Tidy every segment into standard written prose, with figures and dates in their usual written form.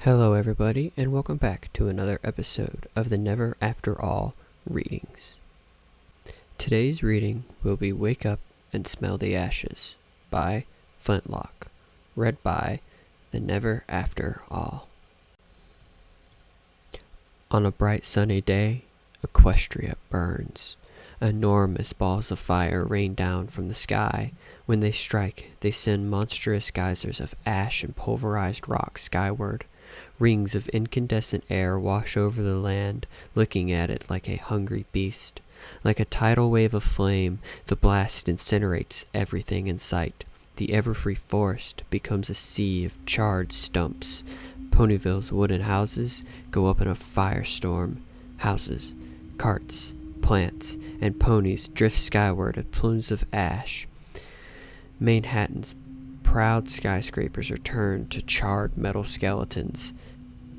Hello everybody, and welcome back to another episode of the Never After All readings. Today's reading will be Wake Up and Smell the Ashes by Flintlock, read by the Never After All. On a bright sunny day, Equestria burns. Enormous balls of fire rain down from the sky. When they strike, they send monstrous geysers of ash and pulverized rock skyward. Rings of incandescent air wash over the land, looking at it like a hungry beast. Like a tidal wave of flame, the blast incinerates everything in sight. The ever-free forest becomes a sea of charred stumps. Ponyville's wooden houses go up in a firestorm. Houses, carts, plants, and ponies drift skyward as plumes of ash. Manhattan's proud skyscrapers are turned to charred metal skeletons.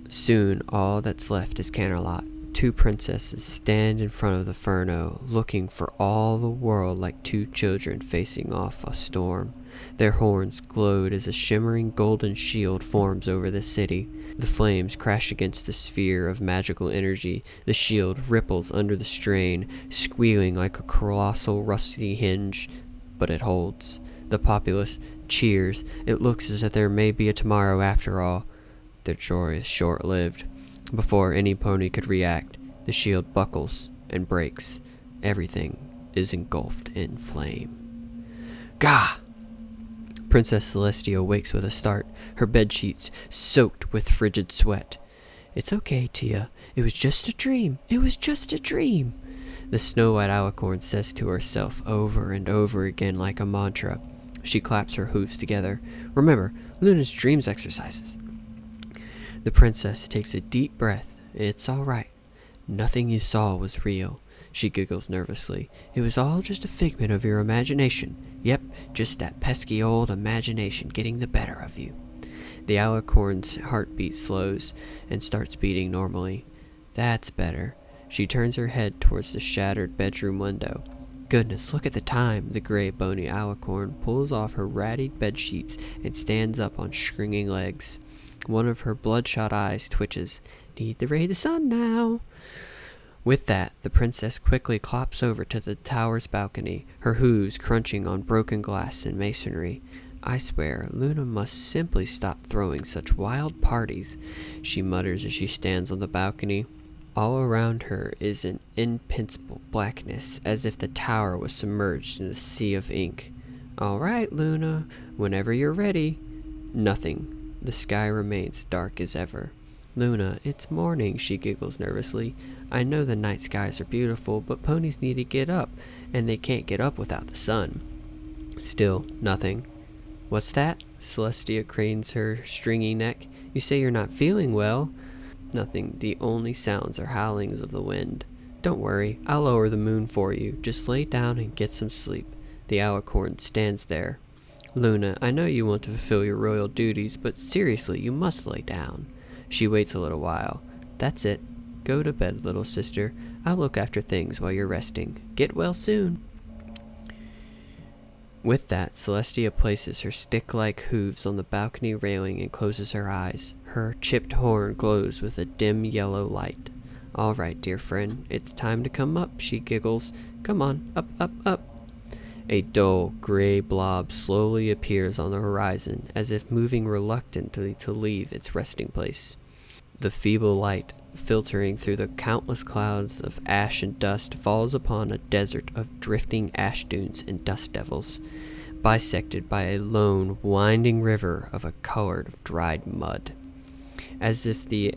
Soon all that's left is Canterlot. Two princesses stand in front of the Furno, looking for all the world like two children facing off a storm. Their horns glowed as a shimmering golden shield forms over the city. The flames crash against the sphere of magical energy. The shield ripples under the strain, squealing like a colossal rusty hinge, but it holds. The populace cheers. It looks as if there may be a tomorrow after all. Their joy is short-lived. Before any pony could react, the shield buckles and breaks. Everything is engulfed in flame. Gah! Princess Celestia wakes with a start, her bedsheets soaked with frigid sweat. It's okay, Tia. It was just a dream. It was just a dream. The snow-white alicorn says to herself over and over again like a mantra. She claps her hooves together. Remember, Luna's dreams exercises. The princess takes a deep breath. It's all right. Nothing you saw was real. She giggles nervously. It was all just a figment of your imagination. Yep, just that pesky old imagination getting the better of you. The alicorn's heartbeat slows and starts beating normally. That's better. She turns her head towards the shattered bedroom window. Goodness, look at the time. The gray bony alicorn pulls off her ratty bedsheets and stands up on stringing legs. One of her bloodshot eyes twitches. Need the ray of the sun now. With that, the princess quickly clops over to the tower's balcony, her hooves crunching on broken glass and masonry. I swear, Luna must simply stop throwing such wild parties, she mutters as she stands on the balcony. All around her is an impenetrable blackness, as if the tower was submerged in a sea of ink. All right, Luna, whenever you're ready. Nothing. The sky remains dark as ever. Luna, it's morning, she giggles nervously. I know the night skies are beautiful, but ponies need to get up, and they can't get up without the sun. Still, nothing. What's that? Celestia cranes her stringy neck. You say you're not feeling well? Nothing. The only sounds are howlings of the wind. Don't worry, I'll lower the moon for you. Just lay down and get some sleep. The alicorn stands there. Luna, I know you want to fulfill your royal duties, but seriously, you must lay down. She waits a little while. That's it. Go to bed, little sister. I'll look after things while you're resting. Get well soon. With that, Celestia places her stick-like hooves on the balcony railing and closes her eyes. Her chipped horn glows with a dim yellow light. All right, dear friend, it's time to come up, she giggles. Come on, up, up, up. A dull, gray blob slowly appears on the horizon, as if moving reluctantly to leave its resting place. The feeble light, filtering through the countless clouds of ash and dust, falls upon a desert of drifting ash dunes and dust devils, bisected by a lone, winding river of a color of dried mud. As the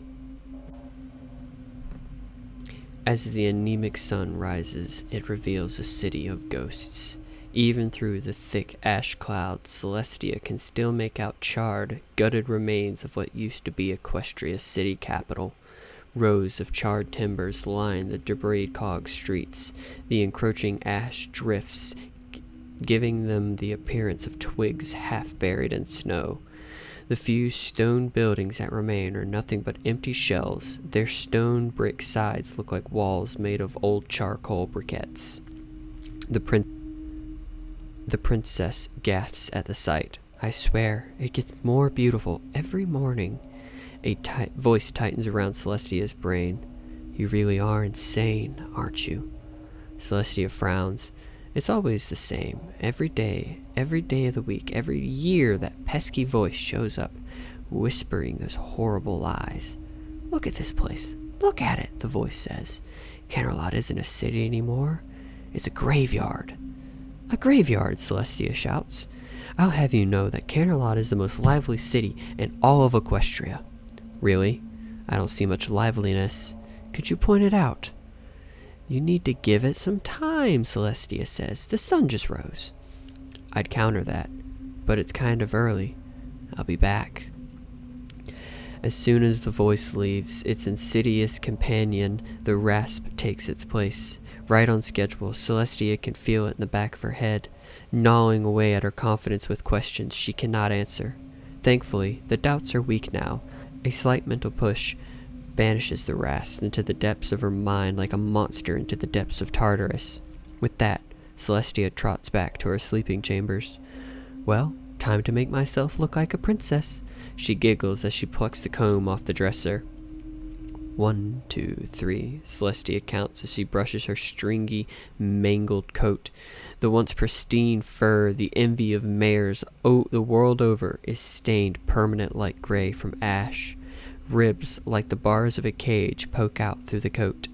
anemic sun rises, it reveals a city of ghosts. Even through the thick ash clouds, Celestia can still make out charred, gutted remains of what used to be Equestria's city capital. Rows of charred timbers line the debris-clogged streets. The encroaching ash drifts, giving them the appearance of twigs half buried in snow. The few stone buildings that remain are nothing but empty shells. Their stone brick sides look like walls made of old charcoal briquettes. The princess gasps at the sight. I swear, it gets more beautiful every morning. A voice tightens around Celestia's brain. You really are insane, aren't you? Celestia frowns. It's always the same. Every day of the week, every year, that pesky voice shows up, whispering those horrible lies. Look at this place. Look at it, the voice says. Canterlot isn't a city anymore. It's a graveyard. A graveyard, Celestia shouts. I'll have you know that Canterlot is the most lively city in all of Equestria. Really? I don't see much liveliness. Could you point it out? You need to give it some time, Celestia says. The sun just rose. I'd counter that, but it's kind of early. I'll be back. As soon as the voice leaves, its insidious companion, the rasp, takes its place. Right on schedule, Celestia can feel it in the back of her head, gnawing away at her confidence with questions she cannot answer. Thankfully, the doubts are weak now. A slight mental push banishes the rasp into the depths of her mind like a monster into the depths of Tartarus. With that, Celestia trots back to her sleeping chambers. Well, time to make myself look like a princess. She giggles as she plucks the comb off the dresser. 1, 2, 3, Celestia counts as she brushes her stringy, mangled coat. The once pristine fur, the envy of mayors the world over, is stained permanent light gray from ash. Ribs, like the bars of a cage, poke out through the coat.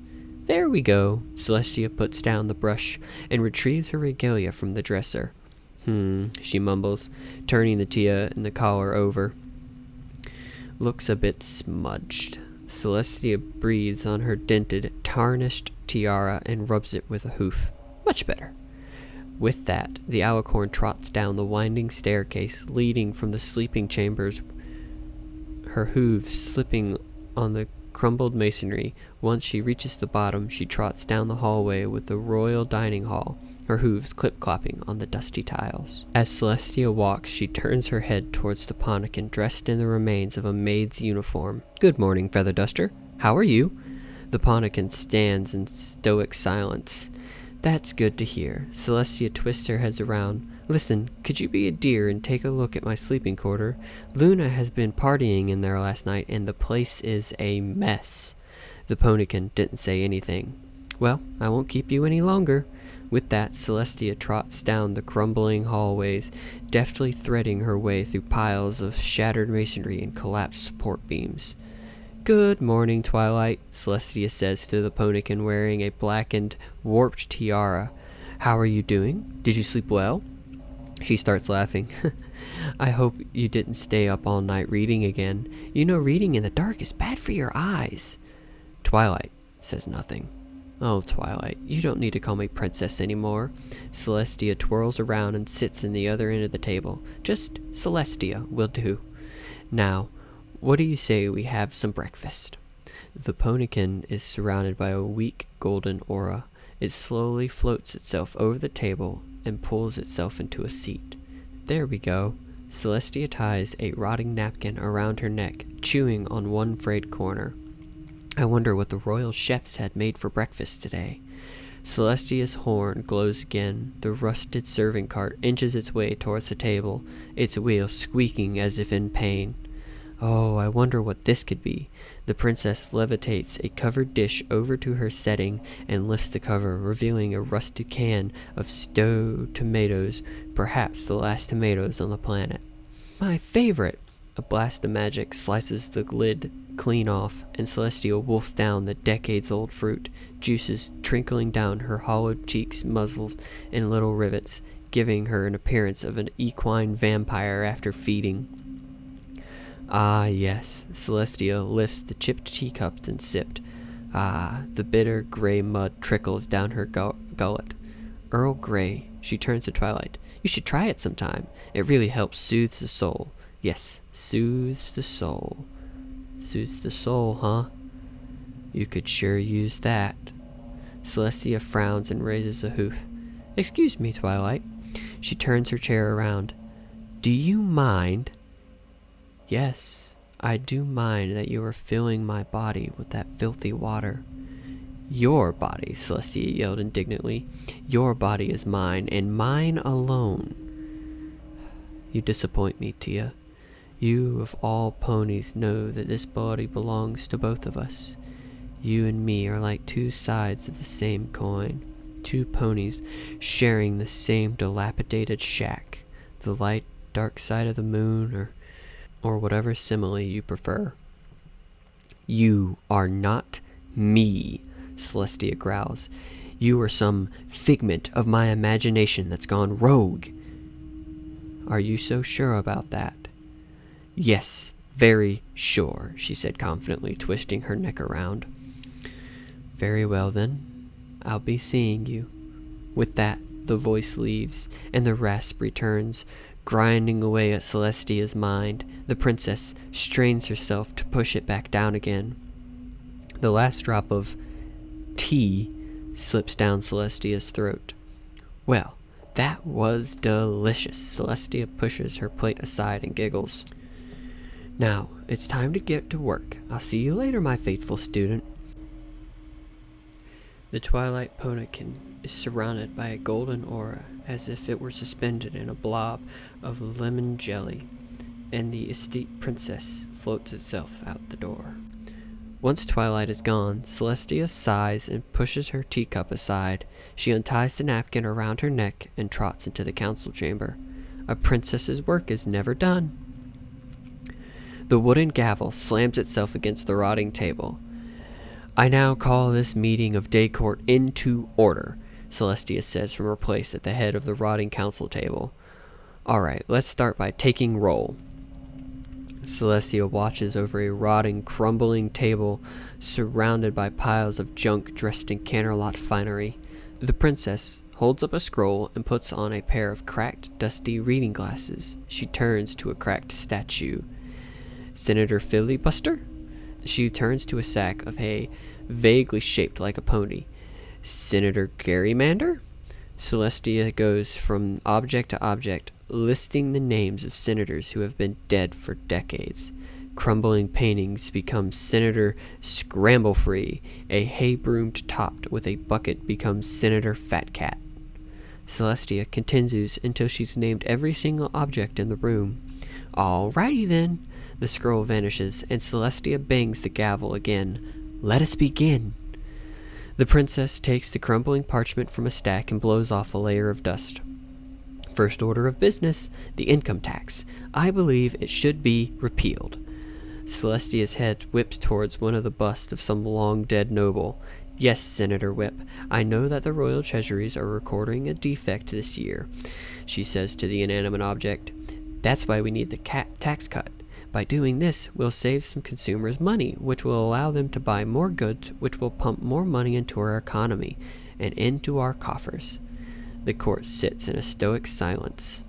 There we go. Celestia puts down the brush and retrieves her regalia from the dresser. She mumbles, turning the tiara and the collar over. Looks a bit smudged. Celestia breathes on her dented, tarnished tiara and rubs it with a hoof. Much better. With that, the alicorn trots down the winding staircase leading from the sleeping chambers, her hooves slipping on the crumbled masonry. Once she reaches the bottom, she trots down the hallway with the royal dining hall, her hooves clip-clopping on the dusty tiles. As Celestia walks, she turns her head towards the Pontican dressed in the remains of a maid's uniform. Good morning, Feather Duster. How are you? The Pontican stands in stoic silence. That's good to hear. Celestia twists her head around. Listen, could you be a dear and take a look at my sleeping quarter? Luna has been partying in there last night, and the place is a mess. The Pontican didn't say anything. Well, I won't keep you any longer. With that, Celestia trots down the crumbling hallways, deftly threading her way through piles of shattered masonry and collapsed support beams. Good morning, Twilight, Celestia says to the Pontican wearing a blackened, warped tiara. How are you doing? Did you sleep well? She starts laughing. I hope you didn't stay up all night reading again. You know reading in the dark is bad for your eyes. Twilight says nothing. Oh, Twilight, you don't need to call me princess anymore. Celestia twirls around and sits in the other end of the table. Just Celestia will do. Now, what do you say we have some breakfast? The Pontican is surrounded by a weak golden aura. It slowly floats itself over the table and pulls itself into a seat. There we go. Celestia ties a rotting napkin around her neck, chewing on one frayed corner. I wonder what the royal chefs had made for breakfast today. Celestia's horn glows again. The rusted serving cart inches its way towards the table, its wheel squeaking as if in pain. Oh, I wonder what this could be. The princess levitates a covered dish over to her setting and lifts the cover, revealing a rusted can of stewed tomatoes, perhaps the last tomatoes on the planet. My favorite! A blast of magic slices the lid clean off, and Celestia wolfs down the decades-old fruit, juices trickling down her hollowed cheeks, muzzles, in little rivets, giving her an appearance of an equine vampire after feeding. Ah, yes, Celestia lifts the chipped teacups and sipped. Ah, the bitter gray mud trickles down her gullet. Earl Grey, she turns to Twilight. You should try it sometime. It really helps soothe the soul. Yes, soothes the soul. Soothes the soul, huh? You could sure use that. Celestia frowns and raises a hoof. Excuse me, Twilight. She turns her chair around. Do you mind? Yes, I do mind that you are filling my body with that filthy water. Your body, Celestia yelled indignantly. Your body is mine, and mine alone. You disappoint me, Tia. You of all ponies know that this body belongs to both of us. You and me are like two sides of the same coin. Two ponies sharing the same dilapidated shack. The light, dark side of the moon, or whatever simile you prefer. You are not me, Celestia growls. You are some figment of my imagination that's gone rogue. Are you so sure about that? Yes, very sure, she said confidently, twisting her neck around. Very well then, I'll be seeing you. With that, the voice leaves, and the rasp returns, grinding away at Celestia's mind. The princess strains herself to push it back down again. The last drop of tea slips down Celestia's throat. Well, that was delicious. Celestia pushes her plate aside and giggles. Now, it's time to get to work. I'll see you later, my faithful student. The Twilight Ponikin is surrounded by a golden aura, as if it were suspended in a blob of lemon jelly, and the estate princess floats itself out the door. Once Twilight is gone, Celestia sighs and pushes her teacup aside. She unties the napkin around her neck and trots into the council chamber. A princess's work is never done. The wooden gavel slams itself against the rotting table. I now call this meeting of Day Court into order, Celestia says from her place at the head of the rotting council table. Alright, let's start by taking roll. Celestia watches over a rotting, crumbling table surrounded by piles of junk dressed in Canterlot finery. The princess holds up a scroll and puts on a pair of cracked, dusty reading glasses. She turns to a cracked statue. Senator Filibuster? She turns to a sack of hay vaguely shaped like a pony. Senator Gerrymander? Celestia goes from object to object, listing the names of senators who have been dead for decades. Crumbling paintings become Senator Scramblefree. A hay-broom topped with a bucket becomes Senator Fatcat. Celestia continues until she's named every single object in the room. Alrighty then. The scroll vanishes, and Celestia bangs the gavel again. Let us begin. The princess takes the crumbling parchment from a stack and blows off a layer of dust. First order of business, the income tax. I believe it should be repealed. Celestia's head whips towards one of the busts of some long-dead noble. Yes, Senator Whip, I know that the royal treasuries are recording a defect this year, she says to the inanimate object. That's why we need the tax cut. By doing this, we'll save some consumers money, which will allow them to buy more goods, which will pump more money into our economy and into our coffers. The court sits in a stoic silence.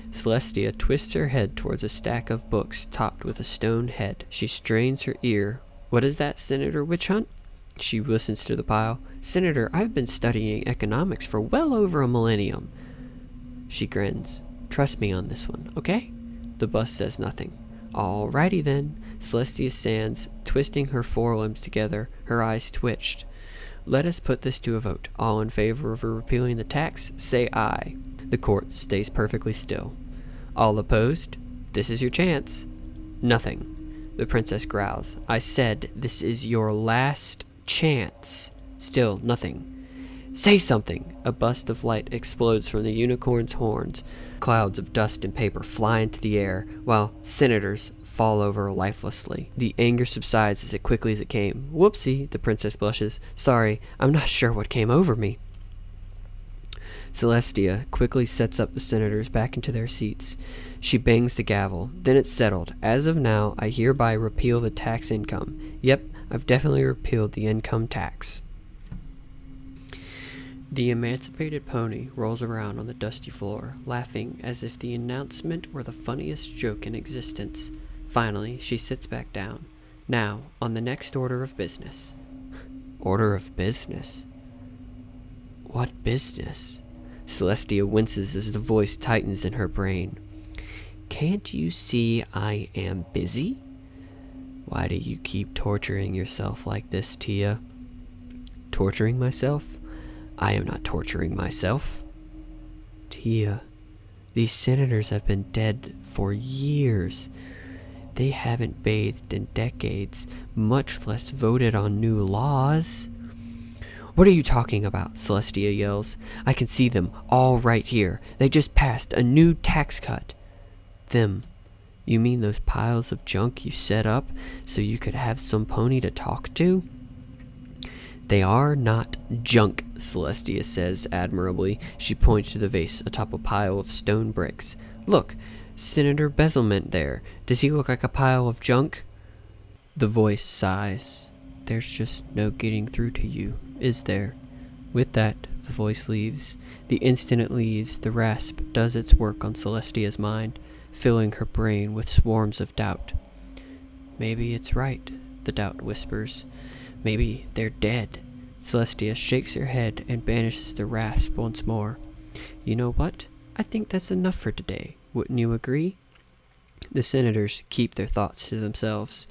Celestia twists her head towards a stack of books topped with a stone head. She strains her ear. What is that, Senator Witch Hunt? She listens to the pile. Senator, I've been studying economics for well over a millennium. She grins. Trust me on this one, okay? The bust says nothing. Alrighty then. Celestia stands, twisting her forelimbs together. Her eyes twitched. Let us put this to a vote. All in favor of repealing the tax, say aye. The court stays perfectly still. All opposed? This is your chance. Nothing. The princess growls. I said this is your last chance. Still nothing. Say something! A burst of light explodes from the unicorn's horns. Clouds of dust and paper fly into the air, while senators fall over lifelessly. The anger subsides as quickly as it came. Whoopsie, the princess blushes. Sorry, I'm not sure what came over me. Celestia quickly sets up the senators back into their seats. She bangs the gavel. Then it's settled. As of now, I hereby repeal the tax income. Yep, I've definitely repealed the income tax. The emancipated pony rolls around on the dusty floor, laughing as if the announcement were the funniest joke in existence. Finally, she sits back down. Now, on the next order of business. Order of business? What business? Celestia winces as the voice tightens in her brain. Can't you see I am busy? Why do you keep torturing yourself like this, Tia? Torturing myself? I am not torturing myself. Tia, these senators have been dead for years. They haven't bathed in decades, much less voted on new laws. What are you talking about? Celestia yells. I can see them all right here. They just passed a new tax cut. Them. You mean those piles of junk you set up so you could have some pony to talk to? They are not junk, Celestia says admirably. She points to the vase atop a pile of stone bricks. Look, Senator Bezelment there. Does he look like a pile of junk? The voice sighs. There's just no getting through to you, is there? With that, the voice leaves. The instant it leaves, the rasp does its work on Celestia's mind, filling her brain with swarms of doubt. Maybe it's right, the doubt whispers. Maybe they're dead. Celestia shakes her head and banishes the rasp once more. You know what? I think that's enough for today. Wouldn't you agree? The senators keep their thoughts to themselves.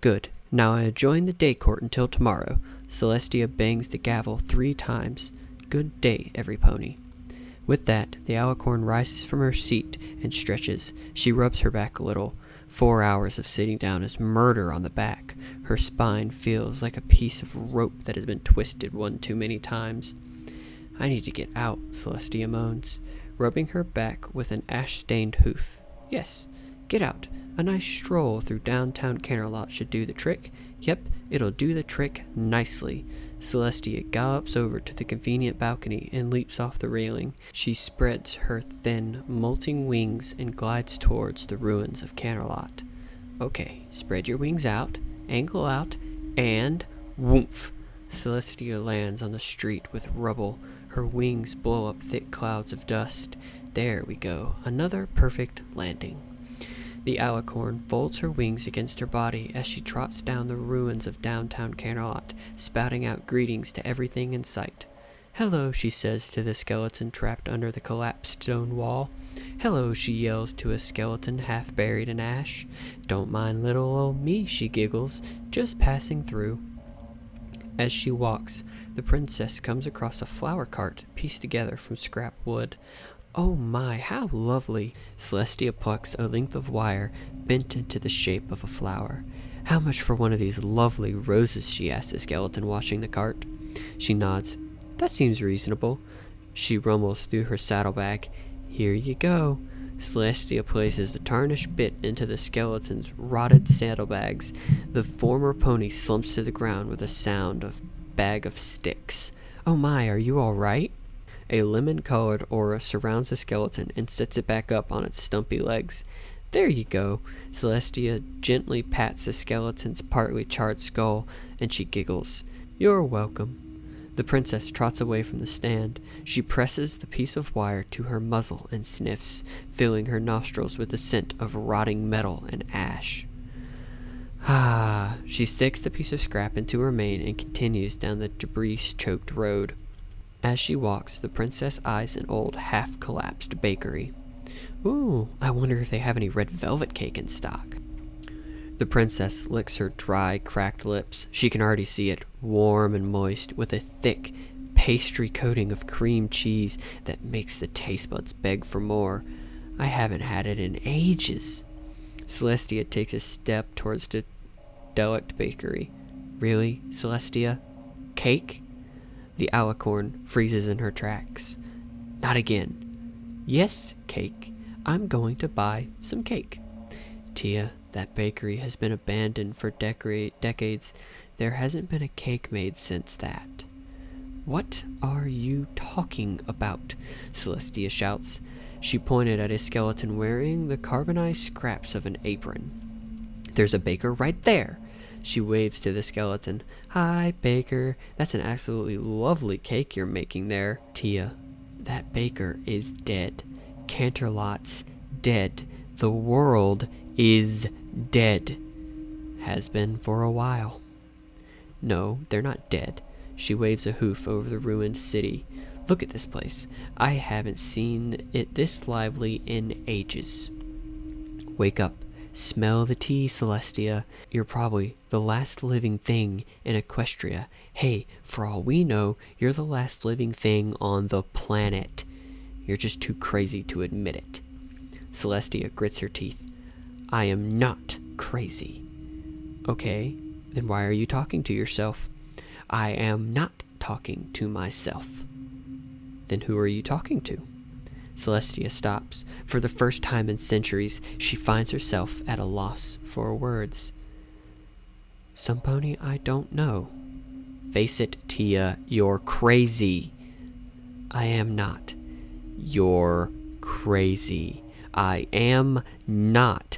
Good. Now I adjourn the day court until tomorrow. Celestia bangs the gavel 3 times. Good day, every pony. With that, the alicorn rises from her seat and stretches. She rubs her back a little. 4 hours of sitting down is murder on the back. Her spine feels like a piece of rope that has been twisted one too many times. I need to get out, Celestia moans, rubbing her back with an ash-stained hoof. Yes, get out. A nice stroll through downtown Canterlot should do the trick. Yep, it'll do the trick nicely. Celestia gallops over to the convenient balcony and leaps off the railing. She spreads her thin, molting wings and glides towards the ruins of Canterlot. Okay, spread your wings out, angle out, and woomph! Celestia lands on the street with rubble. Her wings blow up thick clouds of dust. There we go, another perfect landing. The alicorn folds her wings against her body as she trots down the ruins of downtown Canterlot, spouting out greetings to everything in sight. Hello, she says to the skeleton trapped under the collapsed stone wall. Hello, she yells to a skeleton half buried in ash. Don't mind little old me, she giggles, just passing through. As she walks, the princess comes across a flower cart pieced together from scrap wood. Oh my, how lovely! Celestia plucks a length of wire bent into the shape of a flower. How much for one of these lovely roses, she asks the skeleton watching the cart. She nods. That seems reasonable. She rumbles through her saddlebag. Here you go. Celestia places the tarnished bit into the skeleton's rotted saddlebags. The former pony slumps to the ground with a sound of bag of sticks. Oh my, are you all right? A lemon-colored aura surrounds the skeleton and sets it back up on its stumpy legs. There you go. Celestia gently pats the skeleton's partly charred skull, and she giggles. You're welcome. The princess trots away from the stand. She presses the piece of wire to her muzzle and sniffs, filling her nostrils with the scent of rotting metal and ash. Ah! She sticks the piece of scrap into her mane and continues down the debris-choked road. As she walks, the princess eyes an old, half-collapsed bakery. Ooh, I wonder if they have any red velvet cake in stock. The princess licks her dry, cracked lips. She can already see it, warm and moist, with a thick, pastry coating of cream cheese that makes the taste buds beg for more. I haven't had it in ages. Celestia takes a step towards the derelict bakery. Really, Celestia? Cake? The alicorn freezes in her tracks. Not again. Yes, cake. I'm going to buy some cake. Tia, that bakery has been abandoned for decades. There hasn't been a cake made since that. What are you talking about? Celestia shouts. She pointed at a skeleton wearing the carbonized scraps of an apron. There's a baker right there. She waves to the skeleton. Hi, baker. That's an absolutely lovely cake you're making there. Tia, that baker is dead. Canterlot's dead. The world is dead. Has been for a while. No, they're not dead. She waves a hoof over the ruined city. Look at this place. I haven't seen it this lively in ages. Wake up. Smell the tea, Celestia. You're probably the last living thing in Equestria. Hey, for all we know, you're the last living thing on the planet. You're just too crazy to admit it. Celestia grits her teeth. I am not crazy. Okay, then why are you talking to yourself? I am not talking to myself. Then who are you talking to? Celestia stops. For the first time in centuries, she finds herself at a loss for words. Some pony I don't know. Face it, Tia, you're crazy. I am not. You're crazy. I am not.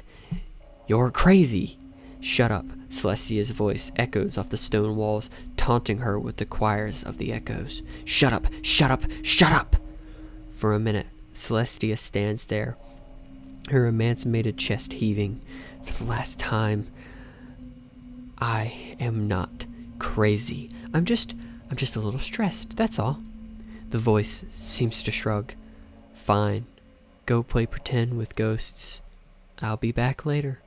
You're crazy. Shut up. Celestia's voice echoes off the stone walls, taunting her with the choirs of the echoes. Shut up, shut up, shut up! For a minute, Celestia stands there, her emancipated chest heaving. For the last time, I am not crazy. I'm just a little stressed, that's all. The voice seems to shrug. Fine. Go play pretend with ghosts. I'll be back later.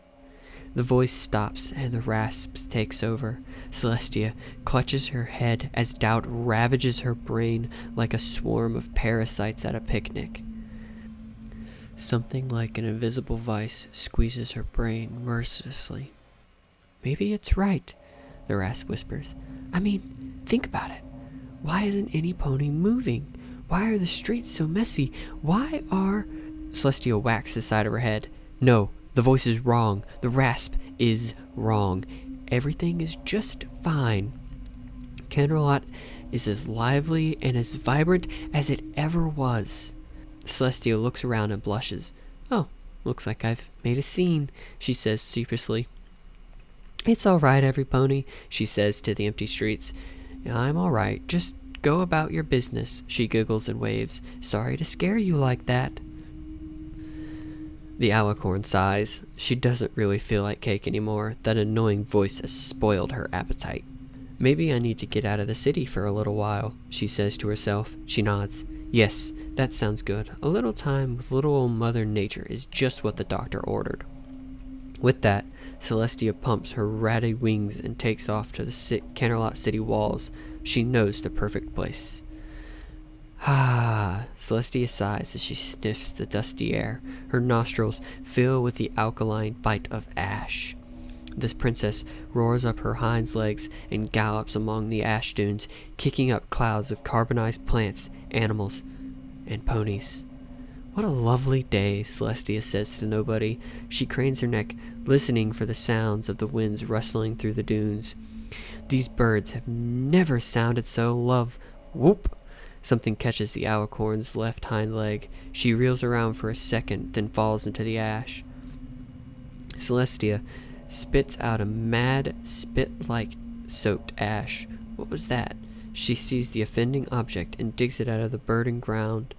The voice stops and the rasp takes over. Celestia clutches her head as doubt ravages her brain like a swarm of parasites at a picnic. Something like an invisible vice squeezes her brain mercilessly. Maybe it's right, the rasp whispers. I mean, think about it. Why isn't any pony moving? Why are the streets so messy? Why are... Celestia whacks the side of her head. No, the voice is wrong. The rasp is wrong. Everything is just fine. Canterlot is as lively and as vibrant as it ever was. Celestia looks around and blushes. Oh, looks like I've made a scene, she says sheepishly. It's all right, every pony, she says to the empty streets. I'm all right. Just go about your business, she giggles and waves. Sorry to scare you like that. The alicorn sighs. She doesn't really feel like cake anymore. That annoying voice has spoiled her appetite. Maybe I need to get out of the city for a little while, she says to herself. She nods. Yes, that sounds good. A little time with little old Mother Nature is just what the doctor ordered. With that, Celestia pumps her ratty wings and takes off to the Canterlot city walls. She knows the perfect place. Ah, Celestia sighs as she sniffs the dusty air. Her nostrils fill with the alkaline bite of ash. This princess roars up her hind legs and gallops among the ash dunes, kicking up clouds of carbonized plants, animals, and ponies. What a lovely day, Celestia says to nobody. She cranes her neck, listening for the sounds of the winds rustling through the dunes. These birds have never sounded so Whoop! Something catches the alicorn's left hind leg. She reels around for a second, then falls into the ash. Celestia spits out a mad, spit-like soaked ash. What was that? She sees the offending object and digs it out of the burdened ground.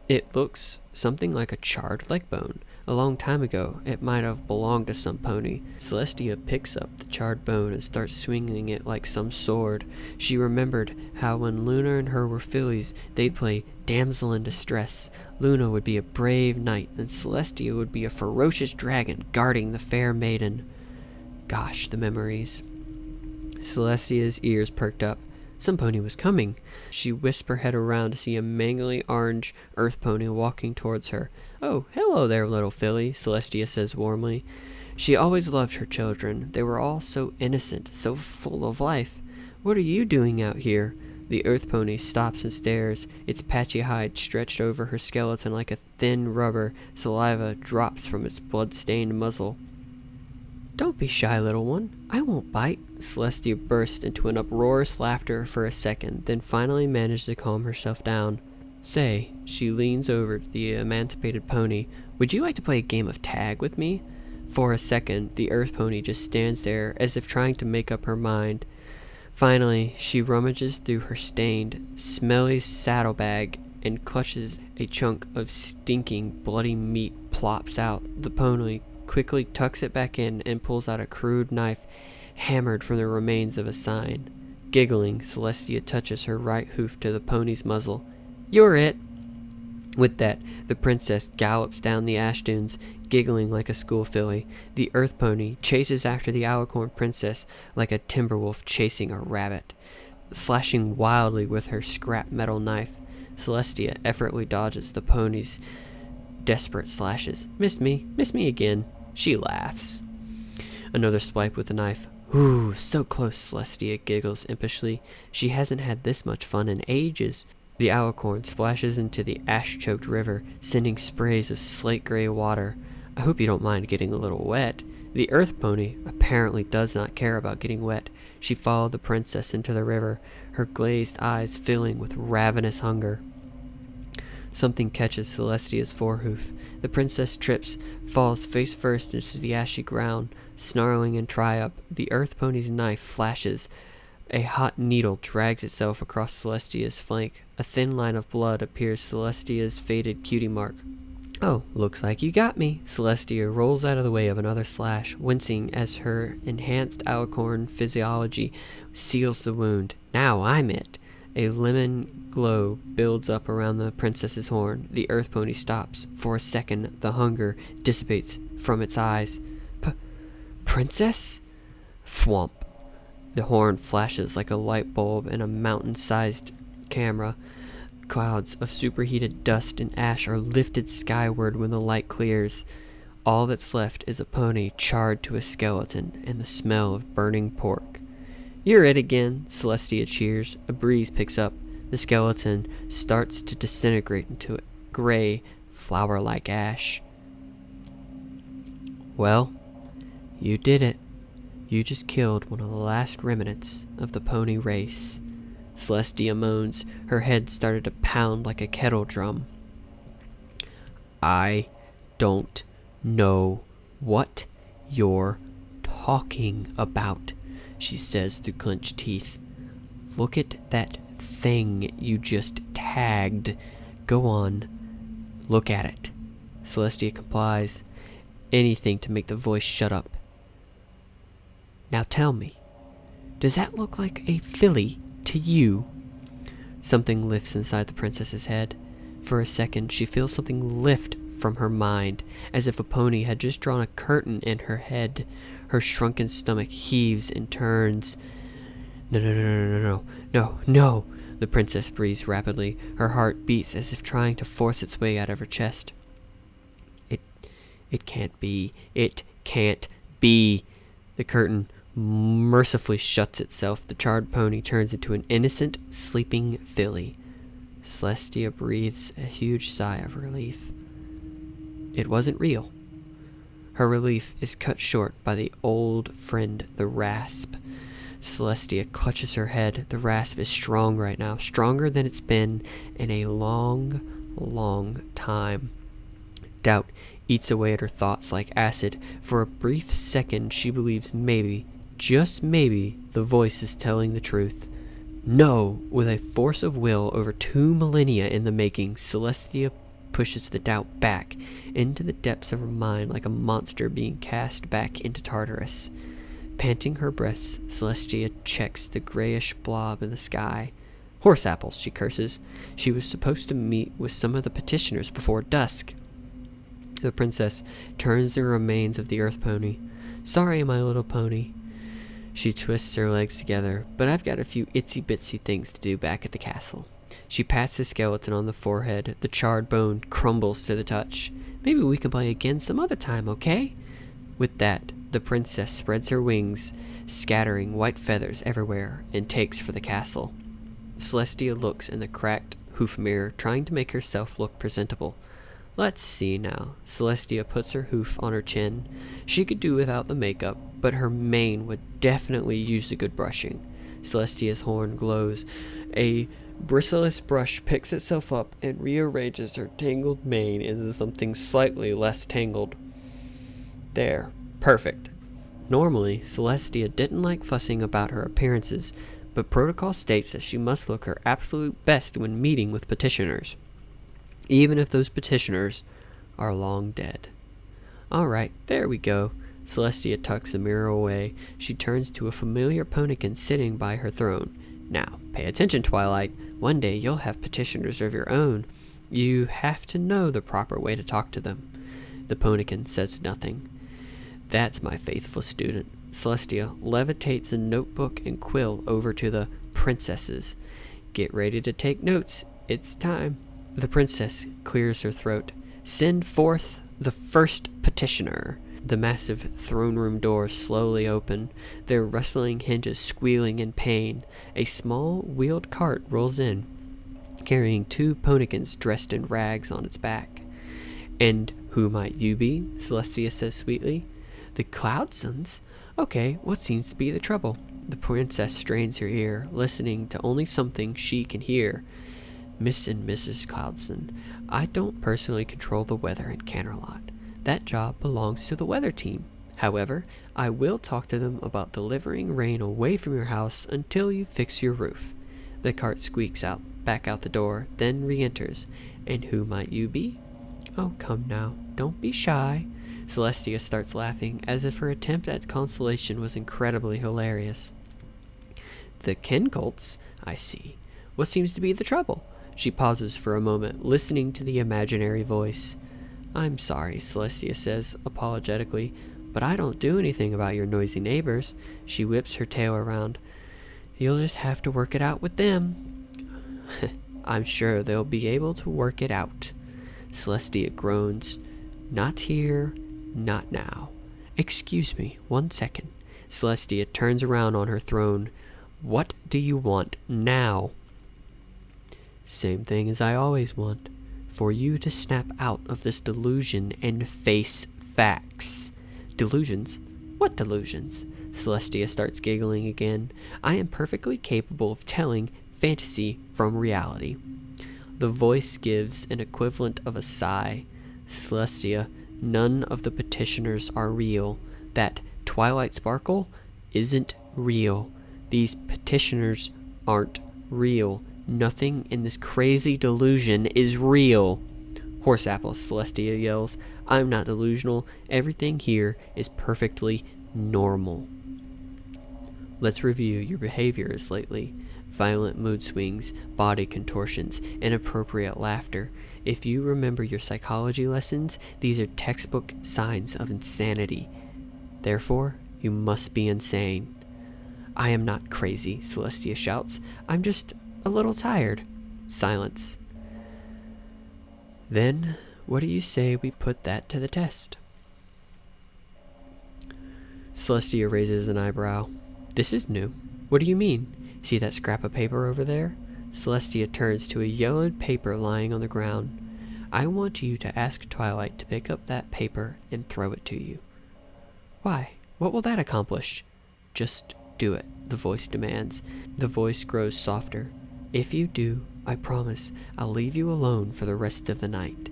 It looks something like a charred leg bone. A long time ago, it might have belonged to some pony. Celestia picks up the charred bone and starts swinging it like some sword. She remembered how when Luna and her were fillies, they'd play damsel in distress. Luna would be a brave knight, and Celestia would be a ferocious dragon guarding the fair maiden. Gosh, the memories. Celestia's ears perked up. Some pony was coming. She whisked her head around to see a mangly orange earth pony walking towards her. Oh, hello there, little filly, Celestia says warmly. She always loved her children. They were all so innocent, so full of life. What are you doing out here? The earth pony stops and stares. Its patchy hide stretched over her skeleton like a thin rubber. Saliva drops from its blood-stained muzzle. Don't be shy, little one. I won't bite. Celestia burst into an uproarious laughter for a second, then finally managed to calm herself down. Say, she leans over to the emancipated pony, would you like to play a game of tag with me? For a second, the earth pony just stands there as if trying to make up her mind. Finally, she rummages through her stained, smelly saddlebag and clutches a chunk of stinking, bloody meat plops out. The pony quickly tucks it back in and pulls out a crude knife hammered from the remains of a sign. Giggling, Celestia touches her right hoof to the pony's muzzle. You're it! With that, the princess gallops down the ash dunes, giggling like a school filly. The earth pony chases after the alicorn princess like a timber wolf chasing a rabbit, slashing wildly with her scrap metal knife. Celestia effortlessly dodges the pony's desperate slashes. Missed me again. She laughs. Another swipe with the knife. Ooh, so close, Celestia giggles impishly. She hasn't had this much fun in ages. The alicorn splashes into the ash-choked river, sending sprays of slate-gray water. I hope you don't mind getting a little wet. The earth pony apparently does not care about getting wet. She followed the princess into the river, her glazed eyes filling with ravenous hunger. Something catches Celestia's forehoof. The princess trips, falls face first into the ashy ground. Snarling in triumph, the earth pony's knife flashes. A hot needle drags itself across Celestia's flank. A thin line of blood appears Celestia's faded cutie mark. Oh, looks like you got me. Celestia rolls out of the way of another slash, wincing as her enhanced alicorn physiology seals the wound. Now I'm it. A lemon glow builds up around the princess's horn. The earth pony stops. For a second, the hunger dissipates from its eyes. Princess? Thwomp. The horn flashes like a light bulb in a mountain-sized camera. Clouds of superheated dust and ash are lifted skyward when the light clears. All that's left is a pony charred to a skeleton and the smell of burning pork. You're it again, Celestia cheers. A breeze picks up. The skeleton starts to disintegrate into gray, flour-like ash. Well, you did it. You just killed one of the last remnants of the pony race. Celestia moans. Her head started to pound like a kettle drum. I don't know what you're talking about, she says through clenched teeth. Look at that thing you just tagged. Go on, look at it. Celestia complies. Anything to make the voice shut up. Now tell me, does that look like a filly to you? Something lifts inside the princess's head. For a second, she feels something lift from her mind, as if a pony had just drawn a curtain in her head. Her shrunken stomach heaves and turns. No. The princess breathes rapidly. Her heart beats as if trying to force its way out of her chest. It can't be. It can't be. The curtain mercifully shuts itself. The charred pony turns into an innocent, sleeping filly. Celestia breathes a huge sigh of relief. It wasn't real. Her relief is cut short by the old friend, the rasp. Celestia clutches her head. The rasp is strong right now, stronger than it's been in a long time. Doubt eats away at her thoughts like acid. For a brief second, she believes maybe, just maybe, the voice is telling the truth. No! With a force of will over 2 millennia in the making, Celestia pushes the doubt back into the depths of her mind like a monster being cast back into Tartarus. Panting her breaths, Celestia checks the grayish blob in the sky. Horse apples, she curses. She was supposed to meet with some of the petitioners before dusk. The princess turns the remains of the earth pony. Sorry, my little pony. She twists her legs together, but I've got a few itsy-bitsy things to do back at the castle. She pats the skeleton on the forehead. The charred bone crumbles to the touch. Maybe we can play again some other time, okay? With that, the princess spreads her wings, scattering white feathers everywhere, and takes for the castle. Celestia looks in the cracked hoof mirror, trying to make herself look presentable. Let's see now. Celestia puts her hoof on her chin. She could do without the makeup, but her mane would definitely use a good brushing. Celestia's horn glows. A bristleless brush picks itself up and rearranges her tangled mane into something slightly less tangled. There. Perfect. Normally, Celestia didn't like fussing about her appearances, but protocol states that she must look her absolute best when meeting with petitioners, even if those petitioners are long dead. Alright, there we go. Celestia tucks the mirror away. She turns to a familiar ponykin sitting by her throne. Now, pay attention, Twilight. One day you'll have petitioners of your own. You have to know the proper way to talk to them. The ponykin says nothing. That's my faithful student. Celestia levitates a notebook and quill over to the princesses. Get ready to take notes. It's time. The princess clears her throat. Send forth the first petitioner. The massive throne room doors slowly open, their rustling hinges squealing in pain. A small wheeled cart rolls in, carrying 2 ponykins dressed in rags on its back. "And who might you be?" Celestia says sweetly. "The Cloud Sons? Okay, what seems to be the trouble?" The princess strains her ear, listening to only something she can hear. "Miss and Mrs. Cloudson, I don't personally control the weather in Canterlot. That job belongs to the weather team. However, I will talk to them about delivering rain away from your house until you fix your roof." The cart squeaks back out the door, then re-enters. "And who might you be?" "Oh, come now, don't be shy." Celestia starts laughing, as if her attempt at consolation was incredibly hilarious. "The Kencolts, I see. What seems to be the trouble?" She pauses for a moment, listening to the imaginary voice. "I'm sorry," Celestia says apologetically, "but I don't do anything about your noisy neighbors." She whips her tail around. "You'll just have to work it out with them." "I'm sure they'll be able to work it out." Celestia groans. "Not here, not now." "Excuse me, 1 second." Celestia turns around on her throne. "What do you want now?" "Same thing as I always want. For you to snap out of this delusion and face facts." "Delusions? What delusions?" Celestia starts giggling again. "I am perfectly capable of telling fantasy from reality." The voice gives an equivalent of a sigh. "Celestia, none of the petitioners are real. That Twilight Sparkle isn't real. These petitioners aren't real. Nothing in this crazy delusion is real." "Horse apples," Celestia yells. "I'm not delusional. Everything here is perfectly normal." Let's review your behaviors lately. Violent mood swings, body contortions, inappropriate laughter. If you remember your psychology lessons, these are textbook signs of insanity. Therefore, you must be insane. "I am not crazy," Celestia shouts. "I'm just a little tired." Silence. "Then, what do you say we put that to the test?" Celestia raises an eyebrow. "This is new. What do you mean? See that scrap of paper over there?" Celestia turns to a yellowed paper lying on the ground. "I want you to ask Twilight to pick up that paper and throw it to you." "Why? What will that accomplish?" "Just do it," the voice demands. The voice grows softer. "If you do, I promise I'll leave you alone for the rest of the night."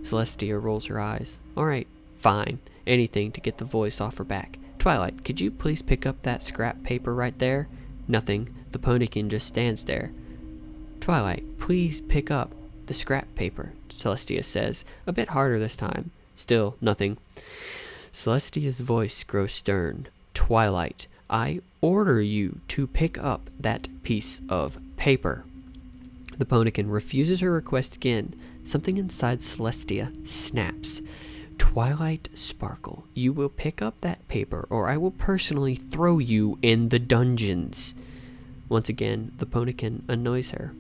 Celestia rolls her eyes. "All right, fine. Anything to get the voice off her back. Twilight, could you please pick up that scrap paper right there?" Nothing. The ponykin just stands there. "Twilight, please pick up the scrap paper," Celestia says, a bit harder this time. Still nothing. Celestia's voice grows stern. "Twilight, I order you to pick up that piece of paper." The ponykin refuses her request again. Something inside Celestia snaps. "Twilight Sparkle, you will pick up that paper or I will personally throw you in the dungeons." Once again, the ponykin annoys her.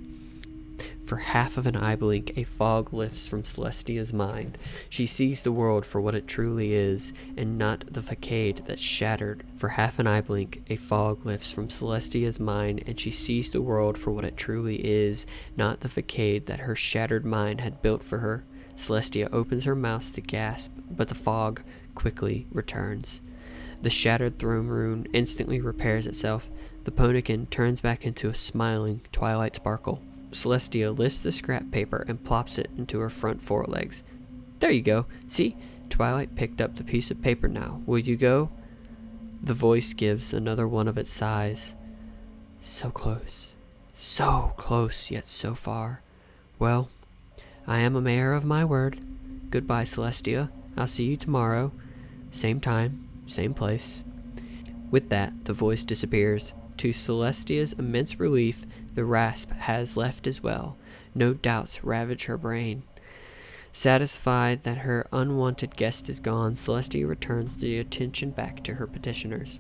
For half of an eye blink, a fog lifts from Celestia's mind. She sees the world for what it truly is, and not the facade that shattered. For half an eye blink, a fog lifts from Celestia's mind, and she sees the world for what it truly is, not the facade that her shattered mind had built for her. Celestia opens her mouth to gasp, but the fog quickly returns. The shattered throne room instantly repairs itself. The ponykin turns back into a smiling Twilight Sparkle. Celestia lifts the scrap paper and plops it into her front forelegs. "There you go. See? Twilight picked up the piece of paper now. Will you go?" The voice gives another one of its sighs. So close, yet so far. Well, I am a mayor of my word. Goodbye, Celestia. I'll see you tomorrow. Same time, same place. With that, the voice disappears. To Celestia's immense relief, the rasp has left as well. No doubts ravage her brain. Satisfied that her unwanted guest is gone, Celestia returns the attention back to her petitioners.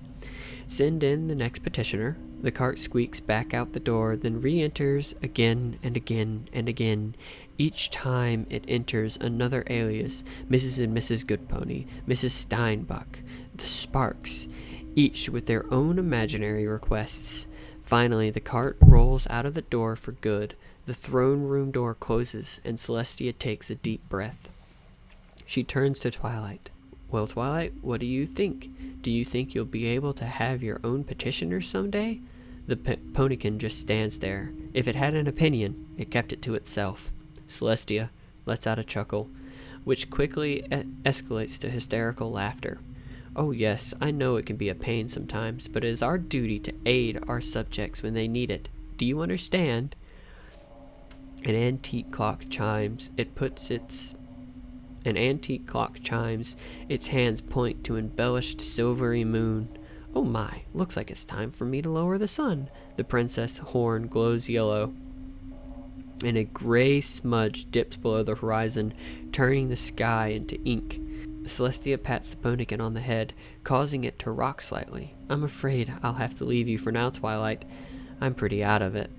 "Send in the next petitioner. The cart squeaks back out the door, then re-enters again and again and again. Each time it enters another alias, Mrs. and Mrs. Goodpony, Mrs. Steinbuck, the Sparks, each with their own imaginary requests. Finally, the cart rolls out of the door for good. The throne room door closes, and Celestia takes a deep breath. She turns to Twilight. Well, Twilight, what do you think? Do you think you'll be able to have your own petitioner someday? The ponykin just stands there. If it had an opinion, it kept it to itself. Celestia lets out a chuckle, which quickly escalates to hysterical laughter. Oh yes, I know it can be a pain sometimes, but it is our duty to aid our subjects when they need it. Do you understand? An antique clock chimes. An antique clock chimes. Its hands point to embellished silvery moon. Oh my, looks like it's time for me to lower the sun. The princess horn glows yellow, and a gray smudge dips below the horizon, turning the sky into ink. Celestia pats the ponykin on the head, causing it to rock slightly. I'm afraid I'll have to leave you for now, Twilight. I'm pretty out of it.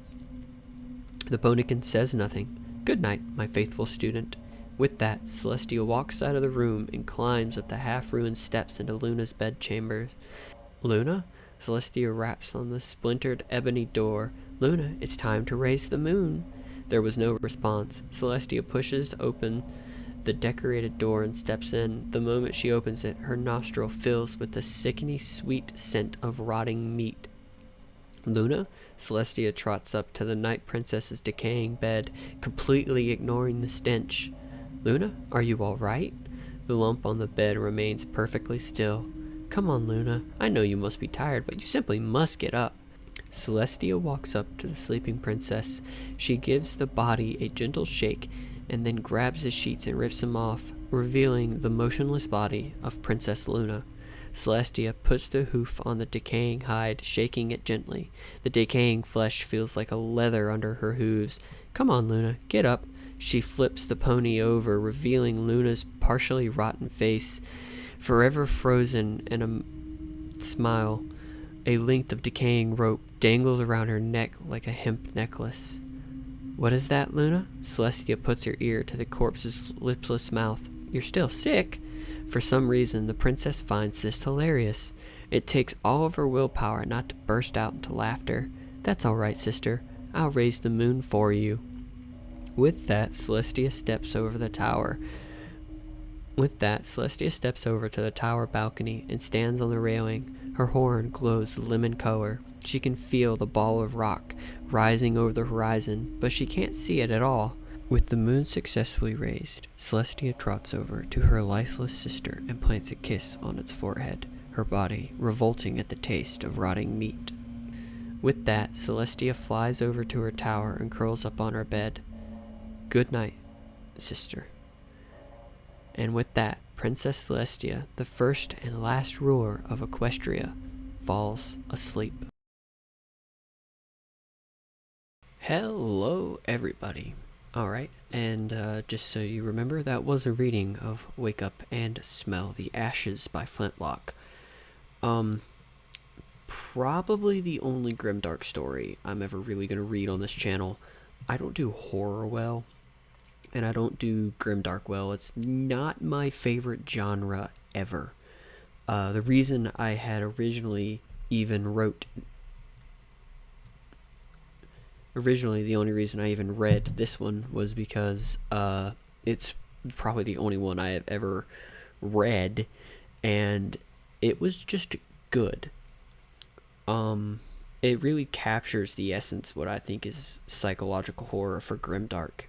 The ponykin says nothing. Good night, my faithful student. With that, Celestia walks out of the room and climbs up the half-ruined steps into Luna's bedchamber. Luna? Celestia raps on the splintered ebony door. Luna, it's time to raise the moon. There was no response. Celestia pushes open the decorated door and steps in. The moment she opens it, her nostril fills with the sickening sweet scent of rotting meat. Luna? Celestia trots up to the night princess's decaying bed, completely ignoring the stench. Luna, are you all right? The lump on the bed remains perfectly still. Come on, Luna. I know you must be tired, but you simply must get up. Celestia walks up to the sleeping princess. She gives the body a gentle shake and then grabs the sheets and rips them off, revealing the motionless body of Princess Luna. Celestia puts the hoof on the decaying hide, shaking it gently. The decaying flesh feels like a leather under her hooves. Come on, Luna, get up. She flips the pony over, revealing Luna's partially rotten face, forever frozen in a smile. A length of decaying rope dangles around her neck like a hemp necklace. What is that, Luna? Celestia puts her ear to the corpse's lipless mouth. You're still sick? For some reason, the princess finds this hilarious. It takes all of her willpower not to burst out into laughter. That's all right, sister. I'll raise the moon for you. With that, Celestia steps over to the tower balcony and stands on the railing. Her horn glows lemon color. She can feel the ball of rock rising over the horizon, but she can't see it at all. With the moon successfully raised, Celestia trots over to her lifeless sister and plants a kiss on its forehead, her body revolting at the taste of rotting meat. With that, Celestia flies over to her tower and curls up on her bed. Good night, sister. And with that, Princess Celestia, the first and last ruler of Equestria, falls asleep. Hello, everybody. Alright, and just so you remember, that was a reading of Wake Up and Smell the Ashes by Flintlock. Probably the only Grimdark story I'm ever really going to read on this channel. I don't do horror well, and I don't do Grimdark well. It's not my favorite genre ever. The reason I had originally the only reason I even read this one was because it's probably the only one I have ever read, and it was just good. It really captures the essence, what I think is psychological horror for Grimdark.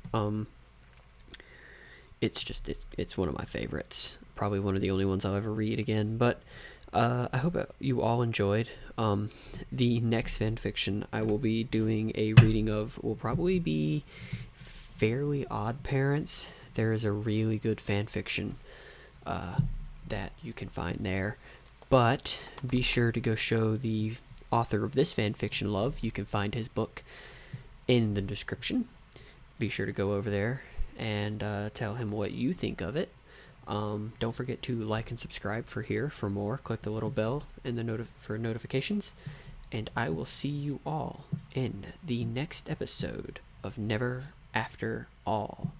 It's one of my favorites. Probably one of the only ones I'll ever read again. But I hope you all enjoyed. The next fanfiction I will be doing a reading of will probably be Fairly Odd Parents. There is a really good fanfiction that you can find there. But be sure to go show the author of this fanfiction love. You can find his book in the description. Be sure to go over there and tell him what you think of it. Don't forget to like and subscribe for more. Click the little bell in the for notifications. and I will see you all in the next episode of Never After All.